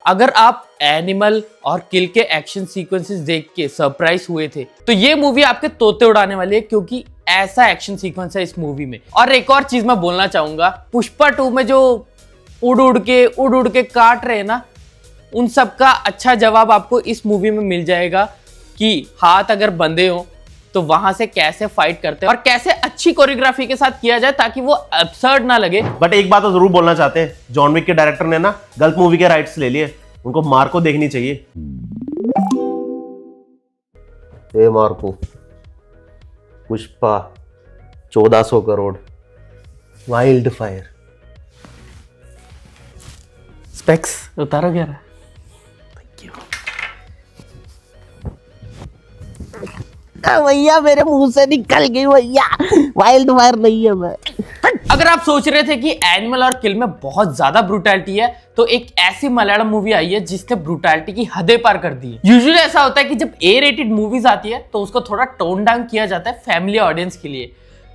अगर आप एनिमल और किल के एक्शन सीक्वेंसेस देख के सरप्राइज हुए थे तो ये मूवी आपके तोते उड़ाने वाली है, क्योंकि ऐसा एक्शन सीक्वेंस है इस मूवी में। और एक और चीज मैं बोलना चाहूंगा, पुष्पा 2 में जो उड़ उड़ के काट रहे हैं ना, उन सब का अच्छा जवाब आपको इस मूवी में मिल जाएगा कि हाथ अगर बंधे हो तो वहां से कैसे फाइट करते हैं और कैसे अच्छी कोरियोग्राफी के साथ किया जाए ताकि वो अब्सर्ड ना लगे। बट एक बात तो जरूर बोलना चाहते हैं, जॉन विक के डायरेक्टर ने ना गलत मूवी के राइट्स ले लिए, उनको मार्को देखनी चाहिए। ए Marco, Pushpa 1400 crore, wild fire. Specs उतारो क्या? भैया मेरे मुंह से निकल गई भैया, वाइल्ड फायर नहीं है मैं। अगर आप सोच रहे थे कि एनिमल और किल में बहुत ज्यादा ब्रूटैलिटी है, तो एक ऐसी मलयालम मूवी आई है जिसने ब्रूटैलिटी की हदें पार कर दी है। यूजुअली ऐसा होता है कि जब ए रेटेड मूवीज आती है तो उसको थोड़ा टोन डाउन किया जाता है फैमिली ऑडियंस के लिए।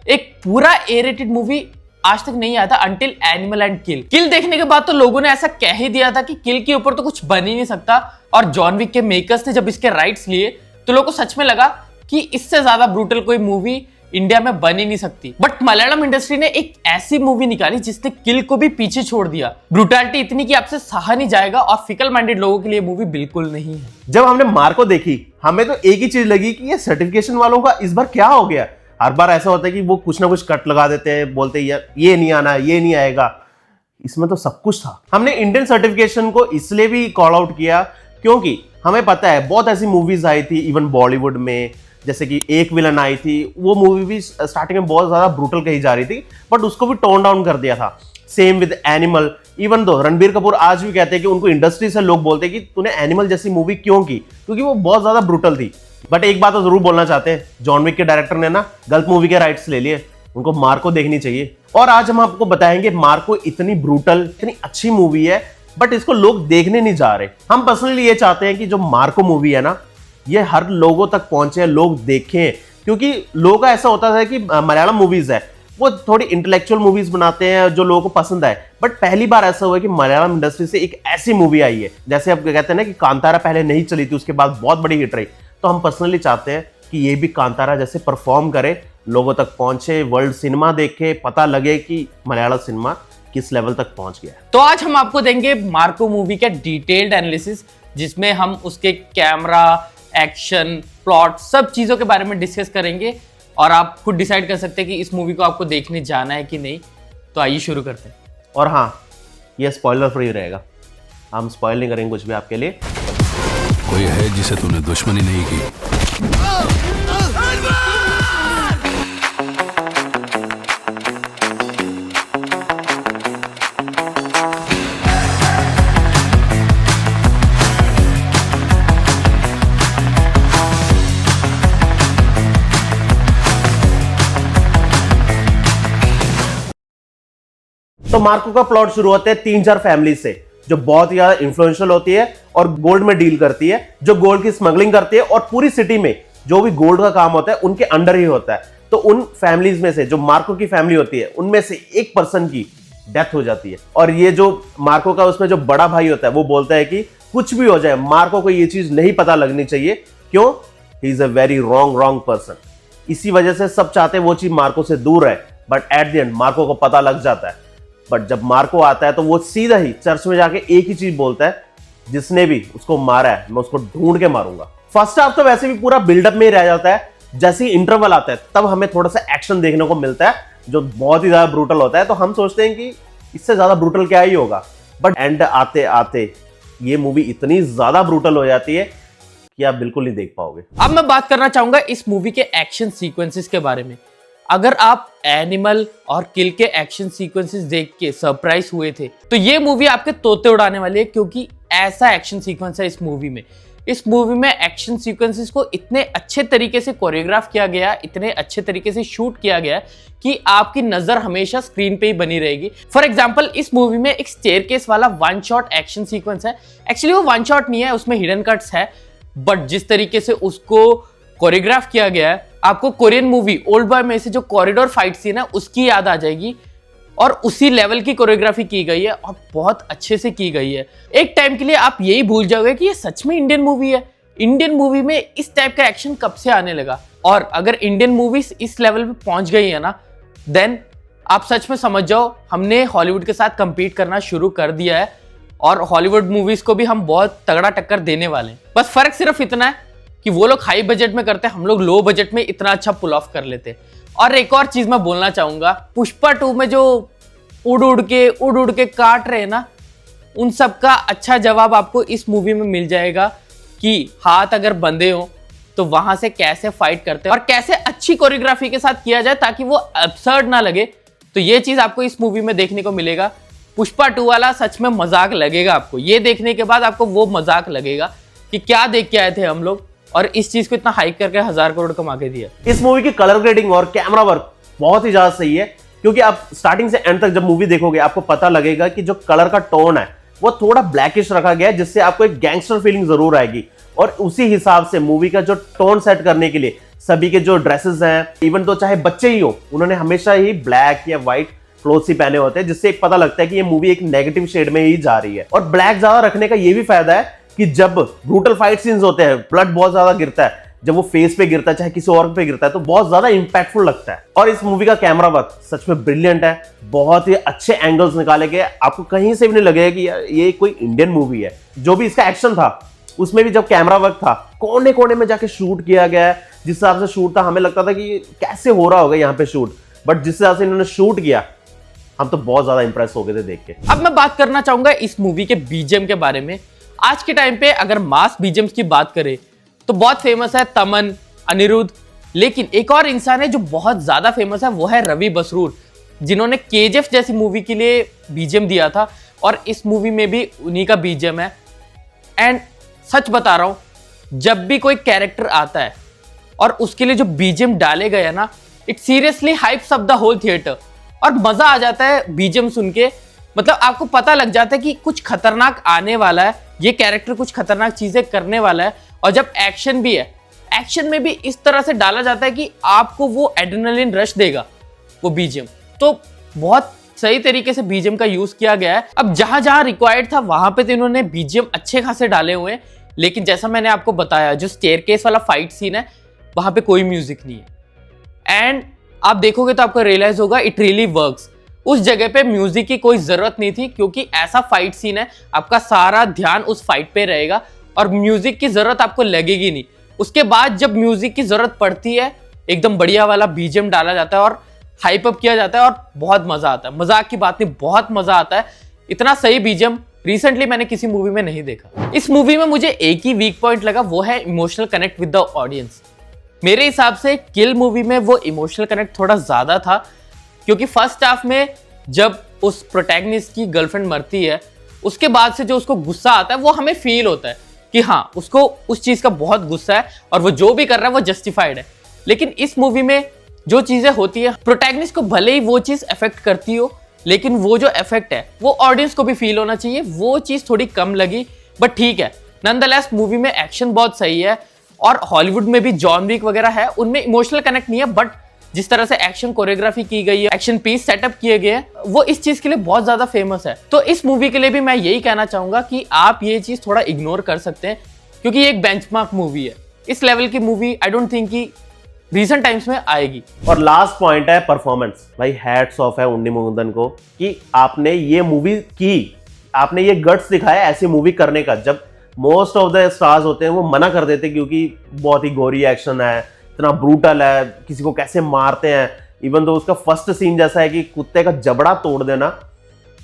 एक पूरा ए रेटेड मूवी आज तक नहीं आया था अंटिल एनिमल एंड किल। किल देखने के बाद तो लोगों ने ऐसा कह ही दिया था कि किल के ऊपर तो कुछ बन ही नहीं सकता, और जॉन विक के मेकर्स ने जब इसके राइट्स लिए तो लोगों को सच में लगा कि इससे ज्यादा ब्रूटल कोई मूवी इंडिया में बन ही नहीं सकती। बट मलयालम इंडस्ट्री ने एक ऐसी मूवी निकाली जिसने किल को भी पीछे छोड़ दिया। ब्रूटैलिटी इतनी कि आपसे सहा नहीं जाएगा, और फिकल माइंडेड लोगों के लिए मूवी बिल्कुल नहीं है। जब हमने मार्को देखी, हमें तो एक ही चीज लगी कि ये सर्टिफिकेशन वालों का इस बार क्या हो गया। हर बार ऐसा होता है कि वो कुछ ना कुछ कट लगा देते हैं, बोलते हैं यार ये नहीं आना, ये नहीं आएगा। इसमें तो सब कुछ था। हमने इंडियन सर्टिफिकेशन को इसलिए भी कॉल आउट किया क्योंकि हमें पता है बहुत ऐसी मूवीज आई थी इवन बॉलीवुड में, जैसे कि एक विलन आई थी, वो मूवी भी स्टार्टिंग में बहुत ज्यादा ब्रूटल कही जा रही थी, बट उसको भी टोन डाउन कर दिया था। Same with animal. Even though Ranbir Kapoor आज भी कहते हैं कि उनको इंडस्ट्री से लोग बोलते हैं कि तूने एनिमल जैसी मूवी क्यों की, क्योंकि वो बहुत ज्यादा ब्रूटल थी। बट एक बात तो जरूर बोलना चाहते हैं, जॉन विक के डायरेक्टर ने ना गलत मूवी के राइट्स ले लिए, उनको मार्को देखनी चाहिए। और आज हम आपको बताएंगे मार्को इतनी ब्रूटल, इतनी अच्छी मूवी है, बट इसको लोग देखने नहीं जा रहे। हम पर्सनली ये चाहते हैं कि जो मार्को मूवी है ना, ये हर लोगों तक पहुंचे, लोग देखें, क्योंकि लोगों का ऐसा होता है कि मलयालम मूवीज है वो थोड़ी इंटेलेक्चुअल मूवीज बनाते हैं जो लोगों को पसंद आए। बट पहली बार ऐसा हुआ है कि मलयालम इंडस्ट्री से एक ऐसी मूवी आई है, जैसे अब कहते हैं ना कि कांतारा पहले नहीं चली थी, उसके बाद बहुत बड़ी हिट रही। तो हम पर्सनली चाहते हैं कि ये भी कांतारा जैसे परफॉर्म करे, लोगों तक पहुंचे, वर्ल्ड सिनेमा देखे, पता लगे कि मलयालम सिनेमा किस लेवल तक पहुंच गया है। तो आज हम आपको देंगे मार्को मूवी के डिटेल्ड एनालिसिस, जिसमें हम उसके कैमरा, एक्शन, प्लॉट, सब चीजों के बारे में डिस्कस करेंगे, और आप खुद डिसाइड कर सकते हैं कि इस मूवी को आपको देखने जाना है कि नहीं। तो आइए शुरू करते हैं। और हाँ, ये स्पॉइलर फ्री रहेगा, हम स्पॉइल नहीं करेंगे कुछ भी आपके लिए। कोई है जिसे तूने दुश्मनी नहीं की? तो मार्को का प्लॉट शुरू होता है 3-4 फैमिली से, जो बहुत ही ज्यादा इन्फ्लुएंशियल होती है और गोल्ड में डील करती है, जो गोल्ड की स्मगलिंग करती है, और पूरी सिटी में जो भी गोल्ड का काम होता है उनके अंडर ही होता है। तो उन फैमिलीज में से जो मार्को की फैमिली होती है, उनमें से एक पर्सन की डेथ हो जाती है। और ये जो मार्को का उसमें जो बड़ा भाई होता है, वो बोलता है कि कुछ भी हो जाए, मार्को को ये चीज नहीं पता लगनी चाहिए। क्यों? He is a very wrong person. इसी वजह से सब चाहते हैं वो चीज मार्को से दूर है, but at the end Marco को पता लग जाता है। बट जब मार्को आता है तो वो सीधा ही चर्च में जाके एक ही चीज बोलता है, जिसने भी उसको मारा है मैं उसको ढूंढ के मारूंगा। फर्स्ट हाफ तो वैसे भी पूरा बिल्डअप में ही रह जाता है। जैसे ही इंटरवल आता है तब हमें थोड़ा सा एक्शन देखने को मिलता है, जो बहुत ही ज्यादा ब्रूटल होता है। तो हम सोचते हैं कि इससे ज्यादा ब्रूटल क्या ही होगा, बट एंड आते आते ये मूवी इतनी ज्यादा ब्रूटल हो जाती है कि आप बिल्कुल नहीं देख पाओगे। अब मैं बात करना चाहूंगा इस मूवी के एक्शन सीक्वेंसेस के बारे में। अगर आप एनिमल और किल के एक्शन सीक्वेंसेस देख के सरप्राइज हुए थे तो ये मूवी आपके तोते उड़ाने वाली है, क्योंकि ऐसा एक्शन सीक्वेंस है इस मूवी में। इस मूवी में एक्शन सीक्वेंसेस को इतने अच्छे तरीके से कोरियोग्राफ किया गया, इतने अच्छे तरीके से शूट किया गया कि आपकी नजर हमेशा स्क्रीन पे ही बनी रहेगी। फॉर एग्जांपल, इस मूवी में एक स्टेयरकेस वाला वन शॉट एक्शन सीक्वेंस है। एक्चुअली वो वन शॉट नहीं है, उसमें हिडन कट्स है, बट जिस तरीके से उसको कोरियोग्राफ किया गया है, आपको कोरियन मूवी ओल्ड बॉय में से जो कॉरिडोर फाइट सीन है उसकी याद आ जाएगी। और उसी लेवल की कोरियोग्राफी की गई है और बहुत अच्छे से की गई है। एक टाइम के लिए आप यही भूल जाओगे कि ये सच में इंडियन मूवी है। इंडियन मूवी में इस टाइप का एक्शन कब से आने लगा, और अगर इंडियन मूवीज इस लेवल पे पहुंच गई है ना, देन आप सच में समझ जाओ हमने हॉलीवुड के साथ compete करना शुरू कर दिया है और हॉलीवुड मूवीज को भी हम बहुत तगड़ा टक्कर देने वाले हैं। बस फर्क सिर्फ इतना है कि वो लोग हाई बजट में करते हैं, हम लोग लो बजट में इतना अच्छा पुल ऑफ कर लेते हैं। और एक और चीज मैं बोलना चाहूंगा, पुष्पा 2 में जो उड़ उड़ के काट रहे हैं ना, उन सब का अच्छा जवाब आपको इस मूवी में मिल जाएगा कि हाथ अगर बंधे हो तो वहां से कैसे फाइट करते हैं और कैसे अच्छी कोरियोग्राफी के साथ किया जाए ताकि वो अब्सर्ड ना लगे। तो ये चीज आपको इस मूवी में देखने को मिलेगा। पुष्पा 2 वाला सच में मजाक लगेगा आपको, ये देखने के बाद आपको वो मजाक लगेगा कि क्या देख के आए थे हम लोग और इस चीज को इतना हाइक करके 1000 करोड़ कमा के दिया। इस मूवी की कलर ग्रेडिंग और कैमरा वर्क बहुत ही ज्यादा सही है, क्योंकि आप स्टार्टिंग से एंड तक जब मूवी देखोगे आपको पता लगेगा कि जो कलर का टोन है वो थोड़ा ब्लैकिश रखा गया है, जिससे आपको एक गैंगस्टर फीलिंग जरूर आएगी। और उसी हिसाब से मूवी का जो टोन सेट करने के लिए सभी के जो ड्रेसेस हैं, इवन तो चाहे बच्चे ही हो, उन्होंने हमेशा ही ब्लैक या व्हाइट क्लोथ्स ही पहने होते हैं, जिससे एक पता लगता है कि ये मूवी एक नेगेटिव शेड में ही जा रही है। और ब्लैक ज्यादा रखने का ये भी फायदा है कि जब ब्रूटल फाइट सीन्स होते हैं, ब्लड बहुत ज्यादा गिरता है, जब वो फेस पे गिरता है चाहे किसी और पे गिरता है, तो बहुत ज्यादा इंपैक्टफुल लगता है। और इस मूवी का कैमरा वर्क सच में ब्रिलियंट है, बहुत ही अच्छे एंगल्स निकाले गए, आपको कहीं से भी नहीं लगेगा कि ये कोई इंडियन मूवी है। जो भी इसका एक्शन था उसमें भी जब कैमरा वर्क था, कोने कोने में जाके शूट किया गया है, जिस हिसाब से शूट था हमें लगता था कि कैसे हो रहा होगा यहाँ पे शूट, बट जिस हिसाब से इन्होंने शूट किया हम तो बहुत ज्यादा इंप्रेस हो गए थे देख के। अब मैं बात करना चाहूंगा इस मूवी के बीजीएम के बारे में। आज के टाइम पे अगर मास बीजीएम्स की बात करें तो बहुत फेमस है तमन, अनिरुद्ध, लेकिन एक और इंसान है जो बहुत ज्यादा फेमस है, वो है रवि बसरूर, जिन्होंने केजीएफ जैसी मूवी के लिए बीजीएम दिया था और इस मूवी में भी उन्हीं का बीजीएम है। एंड सच बता रहा हूं, जब भी कोई कैरेक्टर आता है और उसके लिए जो बीजीएम डाले गए ना, it seriously hypes up the whole theatre और मजा आ जाता है बीजीएम सुन के। मतलब आपको पता लग जाता है कि कुछ खतरनाक आने वाला है, ये कैरेक्टर कुछ खतरनाक चीजें करने वाला है। और जब एक्शन भी है, एक्शन में भी इस तरह से डाला जाता है कि आपको वो एड्रेनलिन रश देगा वो बीजीएम। तो बहुत सही तरीके से बीजीएम का यूज किया गया है। अब जहां जहां रिक्वायर्ड था वहां पे तो इन्होंने बीजीएम अच्छे खासे डाले हुए हैं, लेकिन जैसा मैंने आपको बताया, जो स्टेयरकेस वाला फाइट सीन है वहां पे कोई म्यूजिक नहीं है। एंड आप देखोगे तो आपको रियलाइज होगा इट रियली वर्क्स। उस जगह पे म्यूजिक की कोई जरूरत नहीं थी, क्योंकि ऐसा फाइट सीन है आपका सारा ध्यान उस फाइट पे रहेगा और म्यूजिक की जरूरत आपको लगेगी नहीं। उसके बाद जब म्यूजिक की जरूरत पड़ती है, एकदम बढ़िया वाला बीजीएम डाला जाता है और हाइप अप किया जाता है और बहुत मजा आता है। मजाक की बात नहीं, बहुत मजा आता है। इतना सही बीजीएम रिसेंटली मैंने किसी मूवी में नहीं देखा। इस मूवी में मुझे एक ही वीक पॉइंट लगा, वो है emotional connect with the audience. मेरे हिसाब से किल मूवी में वो इमोशनल कनेक्ट थोड़ा ज्यादा था, क्योंकि फर्स्ट हाफ में जब उस प्रोटैगनिस्ट की गर्लफ्रेंड मरती है, उसके बाद से जो उसको गुस्सा आता है वो हमें फील होता है कि हाँ, उसको उस चीज का बहुत गुस्सा है और वो जो भी कर रहा है वो जस्टिफाइड है। लेकिन इस मूवी में जो चीजें होती है, प्रोटैगनिस्ट को भले ही वो चीज अफेक्ट करती हो, लेकिन वो जो इफेक्ट है वो ऑडियंस को भी फील होना चाहिए। वो चीज थोड़ी कम लगी, बट ठीक है। नॉनदलेस मूवी में एक्शन बहुत सही है और हॉलीवुड में भी जॉन विक वगैरह है, उनमें इमोशनल कनेक्ट नहीं है, बट जिस तरह से एक्शन कोरियोग्राफी की गई है, एक्शन पीस सेटअप किए गए हैं, वो इस चीज के लिए बहुत ज्यादा फेमस है। तो इस मूवी के लिए भी मैं यही कहना चाहूंगा कि आप ये चीज थोड़ा इग्नोर कर सकते हैं, क्योंकि ये एक बेंचमार्क मूवी है। इस लेवल की मूवी आई डोंट थिंक कि रीसेंट टाइम्स में आएगी। और लास्ट पॉइंट है परफॉर्मेंस। भाई हैट्स ऑफ है उन्नी मुकुंदन को कि आपने ये मूवी की, आपने ये गट्स दिखाया ऐसी मूवी करने का, जब मोस्ट ऑफ द स्टार्स होते हैं वो मना कर देते क्योंकि बहुत ही गोरी एक्शन है, इतना ब्रूटल है, किसी को कैसे मारते हैं, इवन तो उसका फर्स्ट सीन जैसा है कि कुत्ते का जबड़ा तोड़ देना।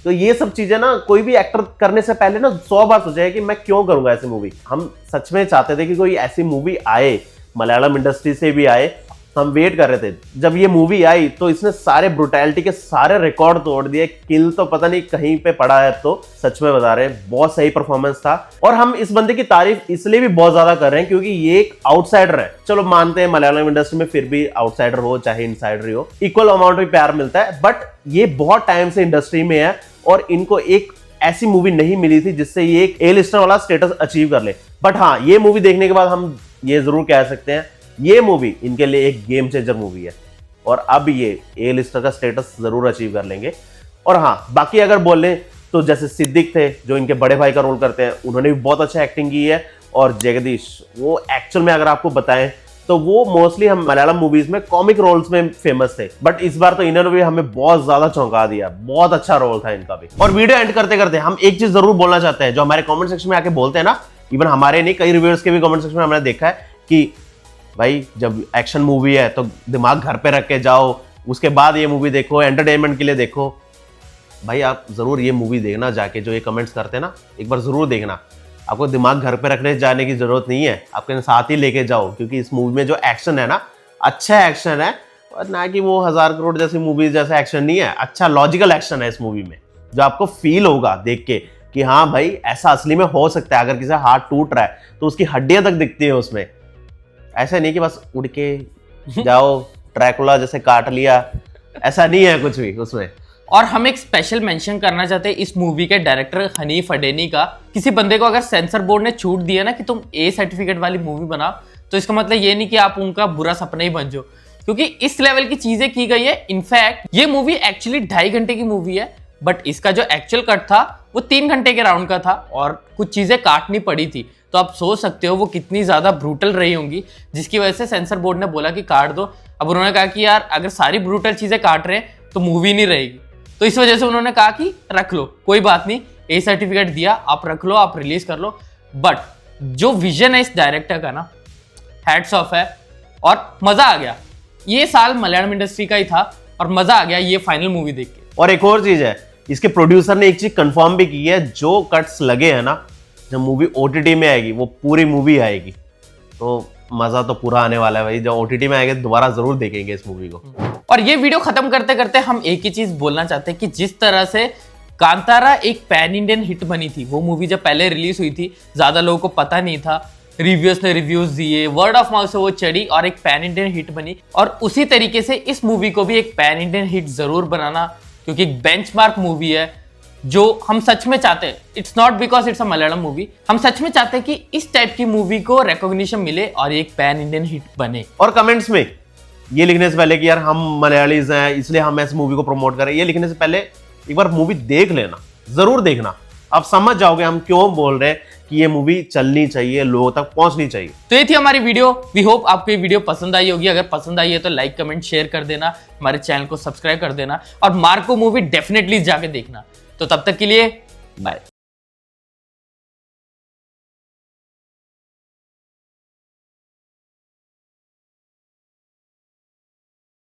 तो ये सब चीजें ना कोई भी एक्टर करने से पहले ना 100 बार सोचा है कि मैं क्यों करूंगा ऐसी मूवी। हम सच में चाहते थे कि कोई ऐसी मूवी आए, मलयालम इंडस्ट्री से भी आए, हम वेट कर रहे थे। जब ये मूवी आई तो इसने सारे ब्रुटैलिटी के सारे रिकॉर्ड तोड़ दिए। किल तो पता नहीं कहीं पे पड़ा है, तो सच में बता रहे हैं बहुत सही परफॉर्मेंस था। और हम इस बंदे की तारीफ इसलिए भी बहुत ज्यादा कर रहे हैं क्योंकि ये एक आउटसाइडर है। चलो मानते हैं मलयालम इंडस्ट्री में फिर भी आउटसाइडर हो चाहे इनसाइडर हो, इक्वल अमाउंट में प्यार मिलता है, बट ये बहुत टाइम से इंडस्ट्री में है और इनको एक ऐसी मूवी नहीं मिली थी जिससे ये एक ए लिस्टर वाला स्टेटस अचीव कर ले। बट हाँ, ये मूवी देखने के बाद हम ये जरूर कह सकते हैं ये मूवी इनके लिए एक गेम चेंजर मूवी है और अब ये ए लिस्टर का स्टेटस जरूर अचीव कर लेंगे। और हाँ, बाकी अगर बोल लें तो जैसे सिद्दीक थे जो इनके बड़े भाई का रोल करते हैं, उन्होंने भी बहुत अच्छा एक्टिंग की है। और जगदीश, वो एक्चुअल में अगर आपको बताएं तो वो मोस्टली हम मलयालम मूवीज में कॉमिक रोल्स में फेमस थे, बट इस बार तो इन्होंने भी हमें बहुत ज्यादा चौंका दिया। बहुत अच्छा रोल था इनका भी। और वीडियो एंड करते करते हम एक चीज जरूर बोलना चाहते हैं, जो हमारे कमेंट सेक्शन में आके बोलते हैं ना, इवन हमारे नहीं, कई रिव्यूअर्स के भी कमेंट सेक्शन में हमने देखा है कि भाई जब एक्शन मूवी है तो दिमाग घर पे रख के जाओ, उसके बाद ये मूवी देखो, एंटरटेनमेंट के लिए देखो। भाई आप जरूर ये मूवी देखना जाके, जो ये कमेंट्स करते हैं ना, एक बार जरूर देखना। आपको दिमाग घर पे रखने जाने की जरूरत नहीं है, आपके साथ ही लेके जाओ, क्योंकि इस मूवी में जो एक्शन है ना, अच्छा एक्शन है, और ना कि वो 1000 करोड़ जैसी मूवीज जैसा एक्शन नहीं है। अच्छा लॉजिकल एक्शन है इस मूवी में, जो आपको फील होगा देख के कि हाँ भाई ऐसा असली में हो सकता है। अगर किसी का हाथ टूट रहा है तो उसकी हड्डियां तक दिखती है उसमें, ऐसा नहीं कि बस उड़ के जाओ ड्रैकुला जैसे काट लिया, ऐसा नहीं है कुछ भी उसमें। और हम एक स्पेशल मेंशन करना चाहते हैं इस मूवी के डायरेक्टर हनीफ अडेनी का। किसी बंदे को अगर सेंसर बोर्ड ने छूट दिया ना कि तुम ए सर्टिफिकेट वाली मूवी बनाओ, तो इसका मतलब ये नहीं कि आप उनका बुरा सपना ही बन जाओ, क्योंकि इस लेवल की चीजें की गई है। इनफैक्ट ये मूवी एक्चुअली 2.5 घंटे की मूवी है, बट इसका जो एक्चुअल कट था वो 3 घंटे के राउंड का था, और कुछ चीजें काटनी पड़ी थी। तो आप सोच सकते हो वो कितनी ज्यादा ब्रूटल रही होंगी, जिसकी वजह से सेंसर बोर्ड ने बोला कि काट दो। अब उन्होंने कहा कि यार अगर सारी ब्रूटल चीजें काट रहे हैं तो मूवी नहीं रहेगी, तो इस वजह से उन्होंने कहा कि रख लो, कोई बात नहीं, ए सर्टिफिकेट दिया, आप रख लो, आप रिलीज कर लो। बट जो विजन है इस डायरेक्टर का ना, हैट्स ऑफ है, और मजा आ गया। ये साल मलयालम इंडस्ट्री का ही था, और मजा आ गया ये फाइनल मूवी देख के। और एक और चीज है, इसके प्रोड्यूसर ने एक चीज कंफर्म भी की है, जो कट्स लगे हैं ना, जब मूवी ओटीटी में आएगी वो पूरी मूवी आएगी, तो मजा तो पूरा आने वाला है भाई। जब ओटीटी में आएगा दोबारा जरूर देखेंगे इस मूवी को। और ये वीडियो खत्म करते करते हम एक ही चीज बोलना चाहते हैं कि जिस तरह से कांतारा एक पैन इंडियन हिट बनी थी, वो मूवी जब पहले रिलीज हुई थी ज्यादा लोगों को पता नहीं था, रिव्यूअर्स ने रिव्यूज दिए, वर्ड ऑफ माउथ से वो चढ़ी और एक पैन इंडियन हिट बनी। और उसी तरीके से इस मूवी को भी एक पैन इंडियन हिट जरूर बनाना, क्योंकि एक बेंचमार्क मूवी है जो हम सच में चाहते हैं। It's not because it's a Malayalam movie, हम सच में चाहते हैं कि इस टाइप की मूवी को रिकॉग्निशन मिले और एक पैन इंडियन हिट बने। और कमेंट्स में ये लिखने से पहले कि यार हम मलयालीज हैं इसलिए हम ऐसी मूवी को प्रमोट करें, ये लिखने से पहले एक बार मूवी देख लेना, जरूर देखना। आप समझ जाओगे हम क्यों बोल रहे हैं कि ये मूवी चलनी चाहिए, लोगों तक पहुंचनी चाहिए। तो ये थी हमारी वीडियो। वी होप आपको ये वीडियो पसंद आई होगी। अगर पसंद आई है तो लाइक कमेंट शेयर कर देना, हमारे चैनल को सब्सक्राइब कर देना, और मार्को मूवी डेफिनेटली जाके देखना। तो तब तक के लिए बाय।